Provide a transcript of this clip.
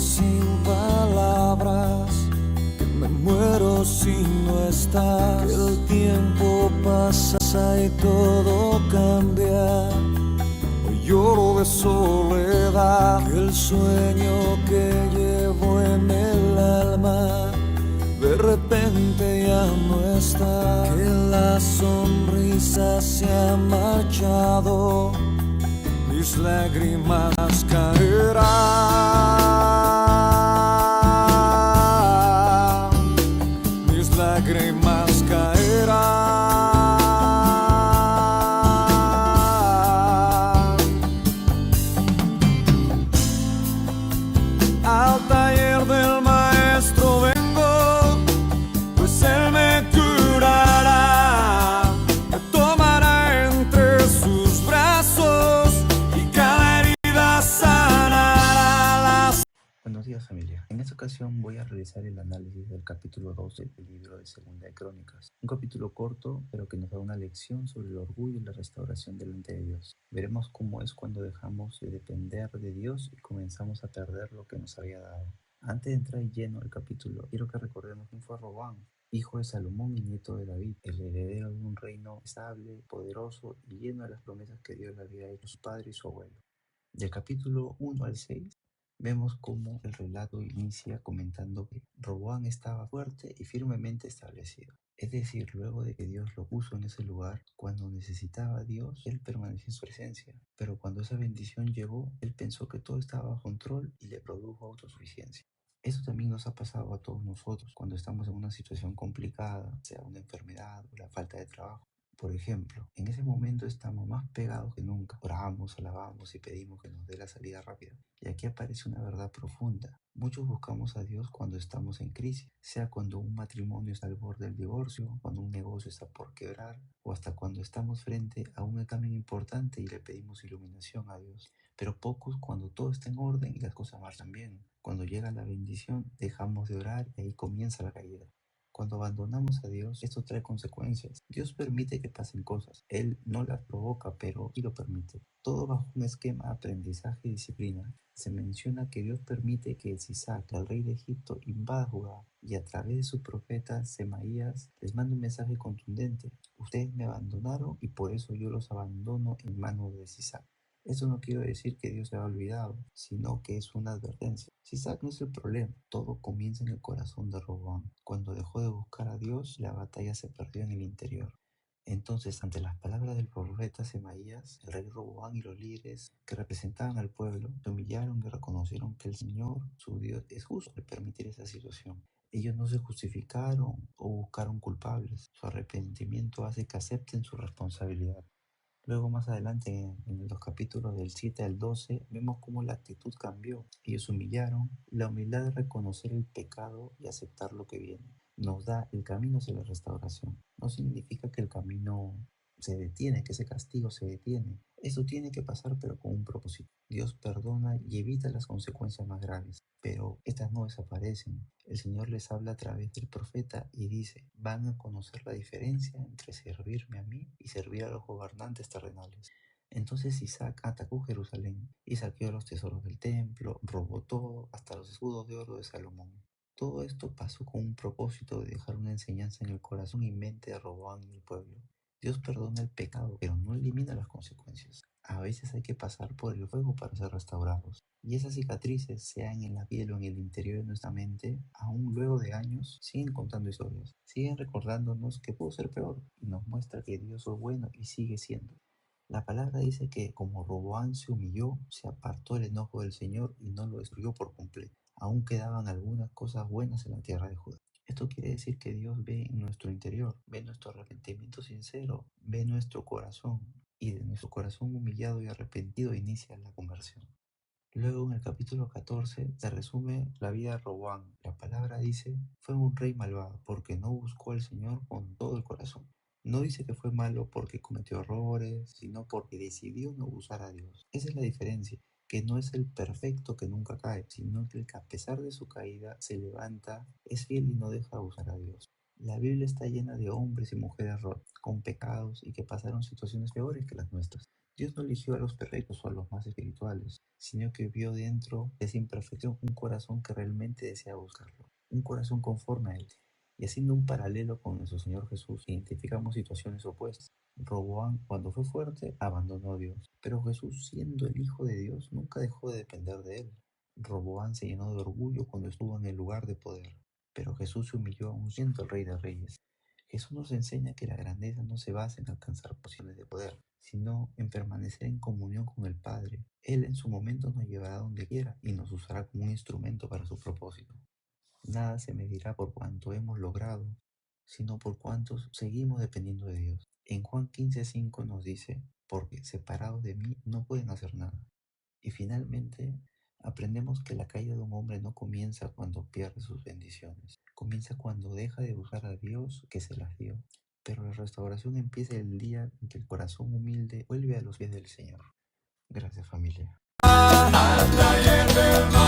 sin palabras, que me muero si no estás, que el tiempo pasa y todo cambia. Hoy lloro de soledad, que el sueño que llevo en el alma de repente ya no está, que la sonrisa se ha marchado, mis lágrimas caerán, mis lágrimas caerán. Al taller del maestro vengo, pues él me curará, me tomará entre sus brazos y cada herida sanará. Buenos días, familia. En esta ocasión voy a realizar el análisis del capítulo 12 del libro de Segunda de Crónicas. Un capítulo corto, pero que nos da una lección sobre el orgullo y la restauración delante de Dios. Veremos cómo es cuando dejamos de depender de Dios y comenzamos a perder lo que nos había dado. Antes de entrar lleno al capítulo, quiero que recordemos quién fue Roboam, hijo de Salomón y nieto de David, el heredero de un reino estable, poderoso y lleno de las promesas que Dios le había hecho a su padre y su abuelo. Del capítulo 1 al 6, vemos cómo el relato inicia comentando que Roboam estaba fuerte y firmemente establecido. Es decir, luego de que Dios lo puso en ese lugar, cuando necesitaba a Dios, él permaneció en su presencia. Pero cuando esa bendición llegó, él pensó que todo estaba bajo control y le produjo autosuficiencia. Eso también nos ha pasado a todos nosotros cuando estamos en una situación complicada, sea una enfermedad o la falta de trabajo. Por ejemplo, en ese momento estamos más pegados que nunca. Oramos, alabamos y pedimos que nos dé la salida rápida. Y aquí aparece una verdad profunda. Muchos buscamos a Dios cuando estamos en crisis, sea cuando un matrimonio está al borde del divorcio, cuando un negocio está por quebrar, o hasta cuando estamos frente a un examen importante y le pedimos iluminación a Dios. Pero pocos cuando todo está en orden y las cosas marchan bien. Cuando llega la bendición, dejamos de orar y ahí comienza la caída. Cuando abandonamos a Dios, esto trae consecuencias. Dios permite que pasen cosas. Él no las provoca, pero sí lo permite. Todo bajo un esquema de aprendizaje y disciplina. Se menciona que Dios permite que Sisac, el rey de Egipto, invada Judá y a través de su profeta Semaías les manda un mensaje contundente. Ustedes me abandonaron y por eso yo los abandono en manos de Sisac. Eso no quiere decir que Dios se ha olvidado, sino que es una advertencia. Sisac no es el problema, todo comienza en el corazón de Roboam. Cuando dejó de buscar a Dios, la batalla se perdió en el interior. Entonces, ante las palabras del profeta Semaías, el rey Roboam y los líderes que representaban al pueblo se humillaron y reconocieron que el Señor, su Dios, es justo al permitir esa situación. Ellos no se justificaron o buscaron culpables. Su arrepentimiento hace que acepten su responsabilidad. Luego más adelante en los capítulos del 7 al 12 vemos cómo la actitud cambió. Ellos se humillaron. La humildad de reconocer el pecado y aceptar lo que viene nos da el camino hacia la restauración. No significa que el camino se detiene, que ese castigo se detiene. Eso tiene que pasar pero con un propósito. Dios perdona y evita las consecuencias más graves, pero estas no desaparecen. El Señor les habla a través del profeta y dice, van a conocer la diferencia entre servirme a mí y servir a los gobernantes terrenales. Entonces Isaac atacó Jerusalén y saqueó los tesoros del templo, robó todo, hasta los escudos de oro de Salomón. Todo esto pasó con un propósito de dejar una enseñanza en el corazón y mente de Roboam y el pueblo. Dios perdona el pecado, pero no elimina las consecuencias. A veces hay que pasar por el fuego para ser restaurados. Y esas cicatrices, sean en la piel o en el interior de nuestra mente, aún luego de años, siguen contando historias. Siguen recordándonos que pudo ser peor y nos muestra que Dios es bueno y sigue siendo. La palabra dice que como Roboam se humilló, se apartó el enojo del Señor y no lo destruyó por completo. Aún quedaban algunas cosas buenas en la tierra de Judá. Esto quiere decir que Dios ve en nuestro interior, ve nuestro arrepentimiento sincero, ve nuestro corazón y de nuestro corazón humillado y arrepentido inicia la conversión. Luego en el capítulo 14 se resume la vida de Roboam. La palabra dice, fue un rey malvado porque no buscó al Señor con todo el corazón. No dice que fue malo porque cometió errores, sino porque decidió no usar a Dios. Esa es la diferencia, que no es el perfecto que nunca cae, sino que el que a pesar de su caída se levanta, es fiel y no deja de usar a Dios. La Biblia está llena de hombres y mujeres con pecados y que pasaron situaciones peores que las nuestras. Dios no eligió a los perfectos o a los más espirituales, sino que vio dentro de esa imperfección un corazón que realmente desea buscarlo, un corazón conforme a Él. Y haciendo un paralelo con nuestro Señor Jesús, identificamos situaciones opuestas. Roboam, cuando fue fuerte, abandonó a Dios, pero Jesús, siendo el Hijo de Dios, nunca dejó de depender de Él. Roboam se llenó de orgullo cuando estuvo en el lugar de poder, pero Jesús se humilló aún siendo el Rey de Reyes. Jesús nos enseña que la grandeza no se basa en alcanzar posiciones de poder, sino en permanecer en comunión con el Padre. Él en su momento nos llevará donde quiera y nos usará como un instrumento para su propósito. Nada se medirá por cuánto hemos logrado, sino por cuántos seguimos dependiendo de Dios. En Juan 15:5 nos dice, porque separados de mí no pueden hacer nada. Y finalmente, aprendemos que la caída de un hombre no comienza cuando pierde sus bendiciones. Comienza cuando deja de buscar a Dios que se las dio. Pero la restauración empieza el día en que el corazón humilde vuelve a los pies del Señor. Gracias, familia. Al taller del